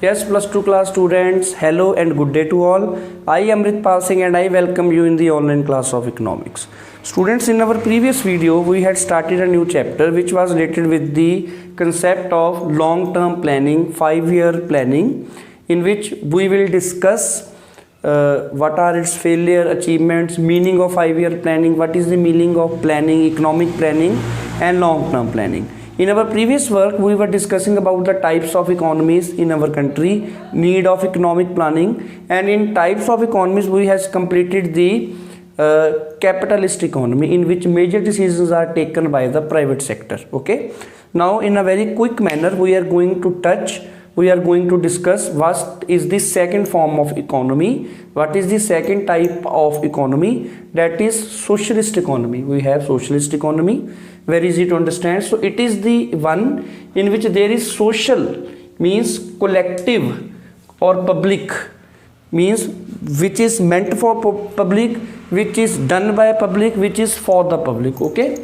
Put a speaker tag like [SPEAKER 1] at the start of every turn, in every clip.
[SPEAKER 1] Yes, plus 2 class students, hello and good day to all. I am Amritpal Singh and I welcome you in the online class of economics. Students, in our previous video, we had started a new chapter which was related with the concept of long-term planning, 5-year planning, in which we will discuss what are its failure, achievements, meaning of 5-year planning, what is the meaning of planning, economic planning and long-term planning. In our previous work, we were discussing about the types of economies in our country, need of economic planning, and in types of economies, we has completed the capitalist economy in which major decisions are taken by the private sector. Okay. Now, in a very quick manner, we are going to discuss what is the second form of economy, what is the second type of economy, that is socialist economy. We have socialist economy, very easy to understand. So it is the one in which there is social, means collective, or public, means which is meant for public, which is done by public, which is for the public. Okay,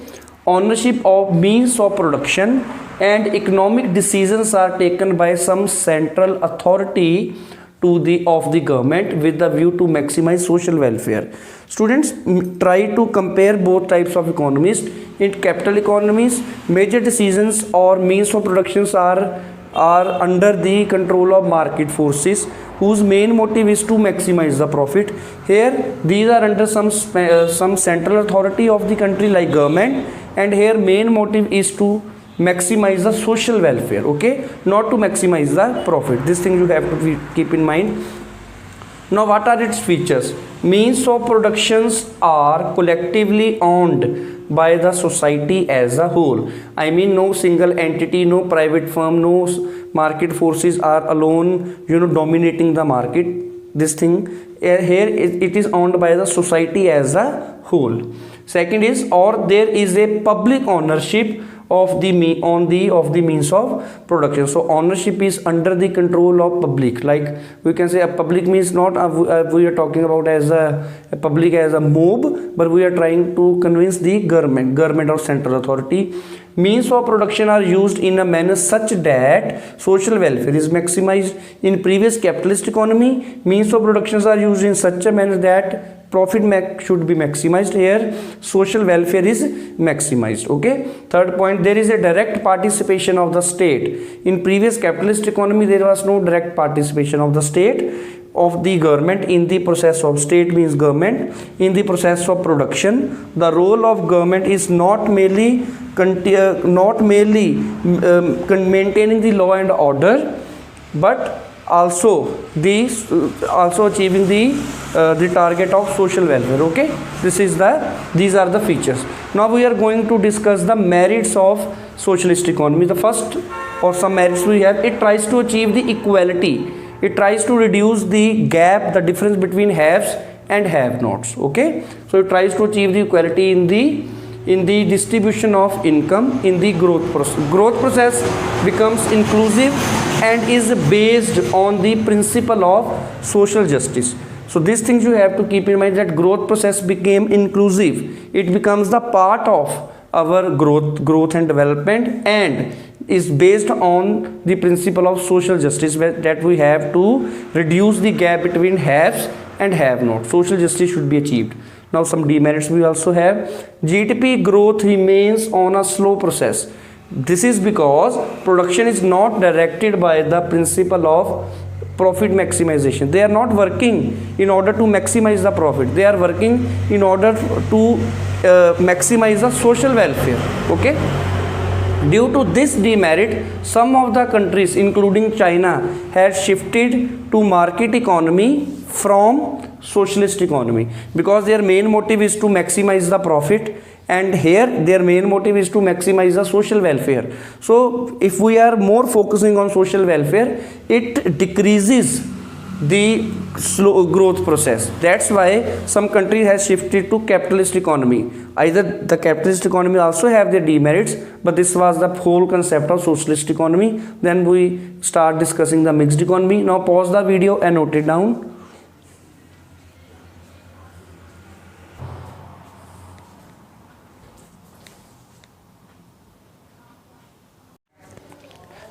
[SPEAKER 1] ownership of means of production and economic decisions are taken by some central authority of the government with the view to maximize social welfare. Students, try to compare both types of economies. In capital economies, major decisions or means of productions are under the control of market forces whose main motive is to maximize the profit. Here these are under some central authority of the country like government, and here main motive is to maximize the social welfare. Okay, not to maximize the profit. This thing you have to keep in mind. Now, what are its features? Means of productions are collectively owned by the society as a whole. I mean, no single entity, no private firm, no market forces are alone, dominating the market. This thing here it is owned by the society as a whole. Second is, or there is a public ownership of the means of production. So ownership is under the control of public. Like we can say a public means not we are talking about as a public as a mob, but we are trying to convince the government or central authority. Means of production are used in a manner such that social welfare is maximized. In previous capitalist economy, means of productions are used in such a manner that profit should be maximized. Here social welfare is maximized. Okay. Third point, there is a direct participation of the state. In previous capitalist economy, there was no direct participation of the state, of the government in the process of, state means government, in the process of production. The role of government is not merely maintaining the law and order, but also achieving the target of social welfare. Okay, these are the features. Now we are going to discuss the merits of socialist economy. The first or some merits we have, it tries to achieve the equality. It tries to reduce the gap, the difference between haves and have-nots. Okay, so it tries to achieve the equality in the distribution of income, in the growth process. Growth process becomes inclusive and is based on the principle of social justice. So these things you have to keep in mind, that growth process became inclusive. It becomes the part of our growth and development, and is based on the principle of social justice, that we have to reduce the gap between haves and have-nots. Social justice should be achieved. Now some demerits we also have. GDP growth remains on a slow process. This is because production is not directed by the principle of profit maximization. They are not working in order to maximize the profit. They are working in order to maximize the social welfare. Okay. Due to this demerit, some of the countries including China have shifted to market economy from socialist economy, because their main motive is to maximize the profit, and here their main motive is to maximize the social welfare. So if we are more focusing on social welfare, it decreases the slow growth process. That's why some country has shifted to capitalist economy. Either the capitalist economy also have their demerits, but this was the whole concept of socialist economy. Then we start discussing the mixed economy. Now pause the video and note it down.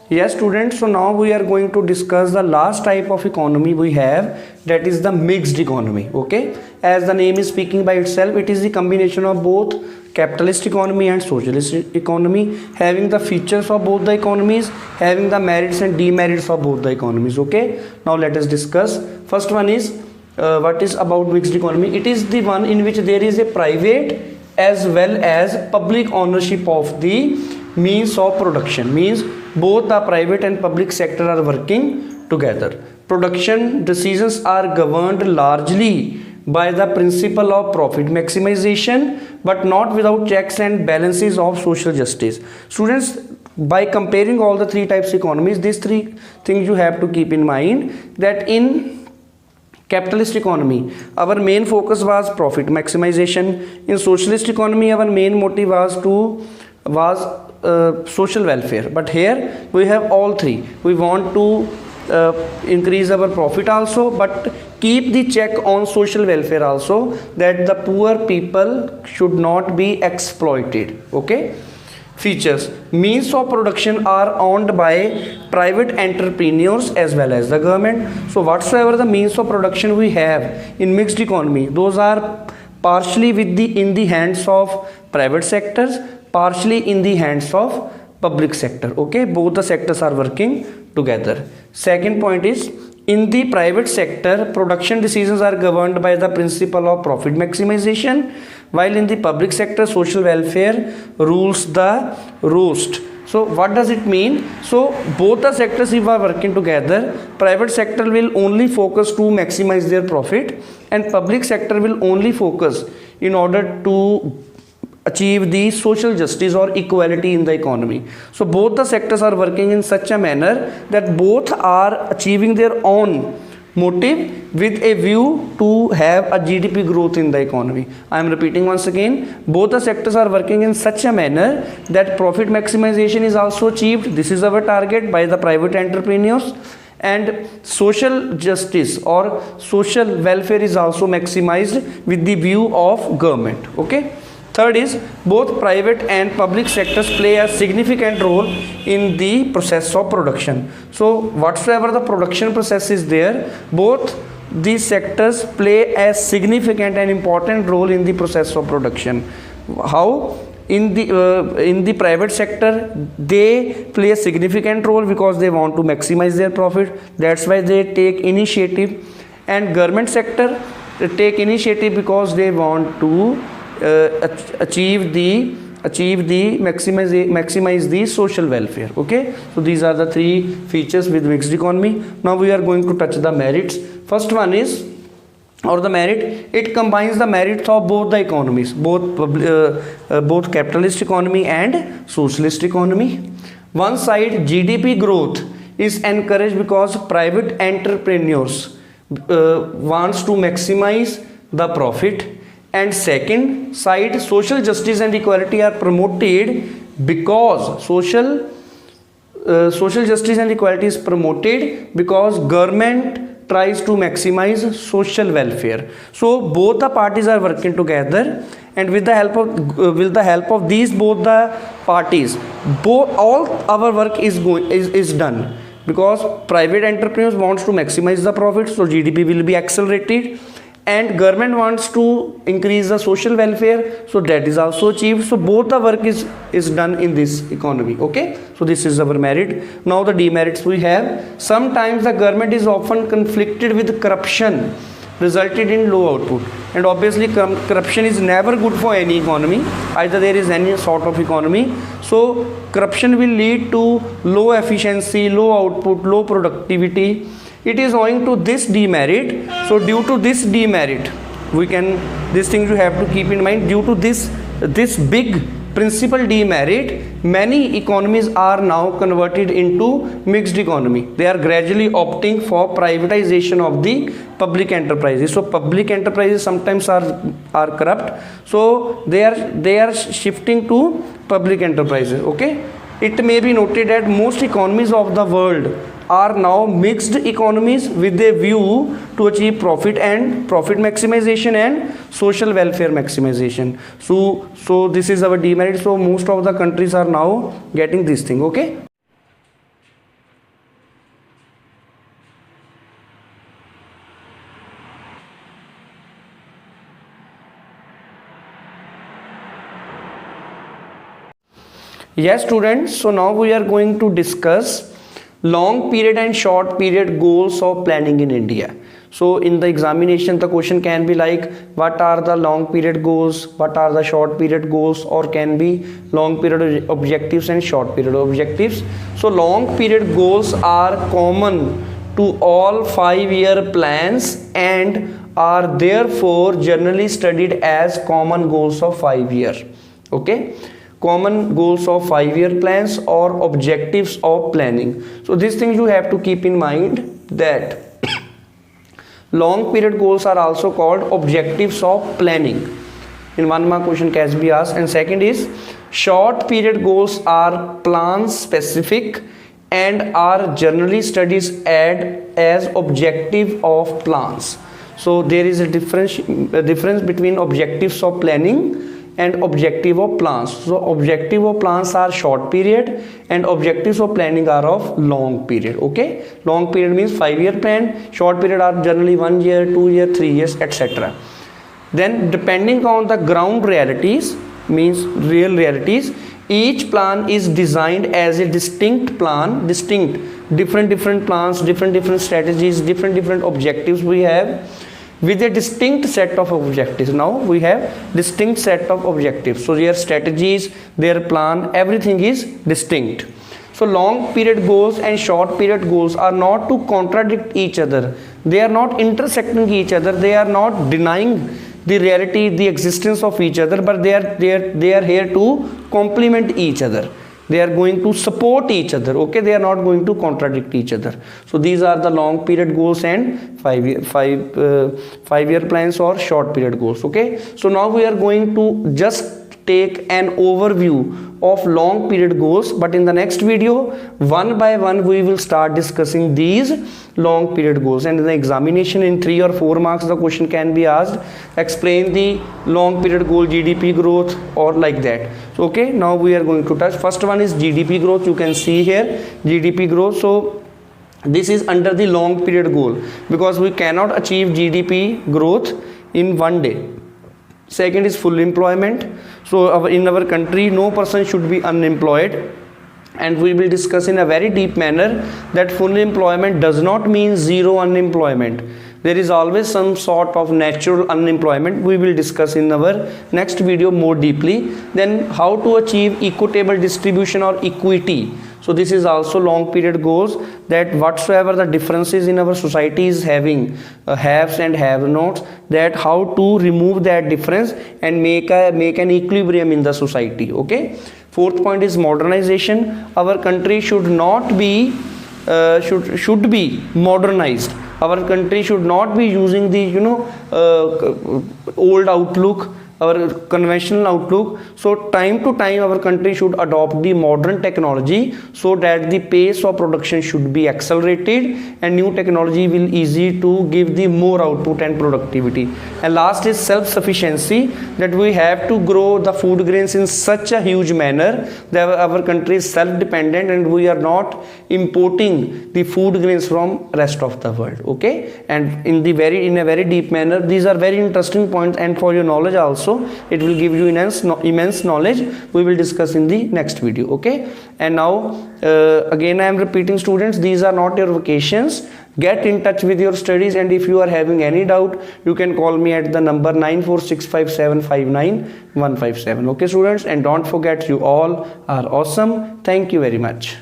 [SPEAKER 1] Yes, students. So now we are going to discuss the last type of economy we have, that is the mixed economy. Okay, as the name is speaking by itself, it is the combination of both capitalist economy and socialist economy, having the features of both the economies, having the merits and demerits of both the economies. Okay, now let us discuss. First one is what is about mixed economy. It is the one in which there is a private as well as public ownership of the means of production, means both the private and public sector are working together. Production decisions are governed largely by the principle of profit maximization, but not without checks and balances of social justice. Students, by comparing all the three types of economies, these three things you have to keep in mind, that in capitalist economy our main focus was profit maximization. In socialist economy our main motive was social welfare. But here we have all three. We want to increase our profit also, but keep the check on social welfare also, that the poor people should not be exploited. Okay. Features: means of production are owned by private entrepreneurs as well as the government. So whatsoever the means of production we have in mixed economy, those are partially in the hands of private sectors, partially in the hands of public sector. Okay, both the sectors are working together. Second point is, in the private sector production decisions are governed by the principle of profit maximization, while in the public sector social welfare rules the roost. So what does it mean? So both the sectors, if are working together, private sector will only focus to maximize their profit, and public sector will only focus in order to achieve the social justice or equality in the economy. So both the sectors are working in such a manner that both are achieving their own motive with a view to have a GDP growth in the economy. I am repeating once again, both the sectors are working in such a manner that profit maximization is also achieved. This is our target by the private entrepreneurs, and social justice or social welfare is also maximized with the view of government. Okay. Third is, both private and public sectors play a significant role in the process of production. So whatsoever the production process is there, both these sectors play a significant and important role in the process of production. How? In the private sector they play a significant role because they want to maximize their profit. That's why they take initiative. And government sector take initiative because they want to maximize the social welfare. Okay, so these are the three features with mixed economy. Now we are going to touch the merits. First one is, or the merit, it combines the merits of both the economies, both capitalist economy and socialist economy. One side, GDP growth is encouraged because private entrepreneurs wants to maximize the profit, and second side, social justice and equality are promoted because social justice and equality is promoted because government tries to maximize social welfare. So both the parties are working together, and with the help of these both the parties, all our work is done, because private entrepreneurs wants to maximize the profit, so GDP will be accelerated, and government wants to increase the social welfare, so that is also achieved. So both the work is done in this economy. Okay, so this is our merit. Now the demerits we have. Sometimes the government is often conflicted with corruption, resulted in low output, and obviously corruption is never good for any economy, either there is any sort of economy. So corruption will lead to low efficiency, low output, low productivity. It is owing to this demerit. So due to this demerit, this thing you have to keep in mind, due to this big principal demerit, many economies are now converted into mixed economy. They are gradually opting for privatization of the public enterprises. So public enterprises sometimes are corrupt, so they are shifting to public enterprises. Okay, it may be noted that most economies of the world are now mixed economies with a view to achieve profit maximization and social welfare maximization. So this is our demerit. So most of the countries are now getting this thing. Okay, Yes students, so now we are going to discuss long period and short period goals of planning in India. So in the examination the question can be like, what are the long period goals, what are the short period goals, or can be long period objectives and short period objectives. So long period goals are common to all 5-year plans and are therefore generally studied as common goals of 5 years. Okay, common goals of 5-year plans or objectives of planning. So these things you have to keep in mind, that long period goals are also called objectives of planning. In one mark question can be asked. And second is, short period goals are plan specific and are generally studied as objective of plans. So there is a difference between objectives of planning and objective of plans. So objective of plans are short period and objectives of planning are of long period. Okay, long period means 5-year plan, short period are generally 1 year, 2 year, 3 years, etc. Then depending on the ground realities, means real realities, each plan is designed as a distinct plan, different plans, different strategies, different objectives we have, with a distinct set of objectives. Now we have distinct set of objectives, so their strategies, their plan, everything is distinct. So long period goals and short period goals are not to contradict each other, they are not intersecting each other, they are not denying the reality, the existence of each other, but they are here to complement each other, they are going to support each other. Okay, they are not going to contradict each other. So these are the long period goals and 5-year plans or short period goals. Okay, so now we are going to just take an overview of long period goals, but in the next video one by one we will start discussing these long period goals. And in the examination in 3 or 4 marks the question can be asked, explain the long period goal GDP growth or like that. So okay, now we are going to touch. First one is GDP growth. You can see here GDP growth. So this is under the long period goal because we cannot achieve GDP growth in one day. Second is full employment. So in our country no person should be unemployed, and we will discuss in a very deep manner that full employment does not mean zero unemployment. There is always some sort of natural unemployment. We will discuss in our next video more deeply. Then how to achieve equitable distribution or equity. So this is also long period goals, that whatsoever the differences in our society is having, haves and have-nots, that how to remove that difference and make an equilibrium in the society. Okay. Fourth point is modernization. Our country should not be should be modernized. Our country should not be using the old outlook, our conventional outlook. So time to time our country should adopt the modern technology so that the pace of production should be accelerated and new technology will easy to give the more output and productivity. And last is self-sufficiency, that we have to grow the food grains in such a huge manner that our country is self-dependent and we are not importing the food grains from rest of the world. Okay, and in a very deep manner, these are very interesting points, and for your knowledge also it will give you immense knowledge. We will discuss in the next video. Okay, and now again I am repeating students, these are not your vacations. Get in touch with your studies, and if you are having any doubt you can call me at the number 9465759157. Okay students, and don't forget, you all are awesome. Thank you very much.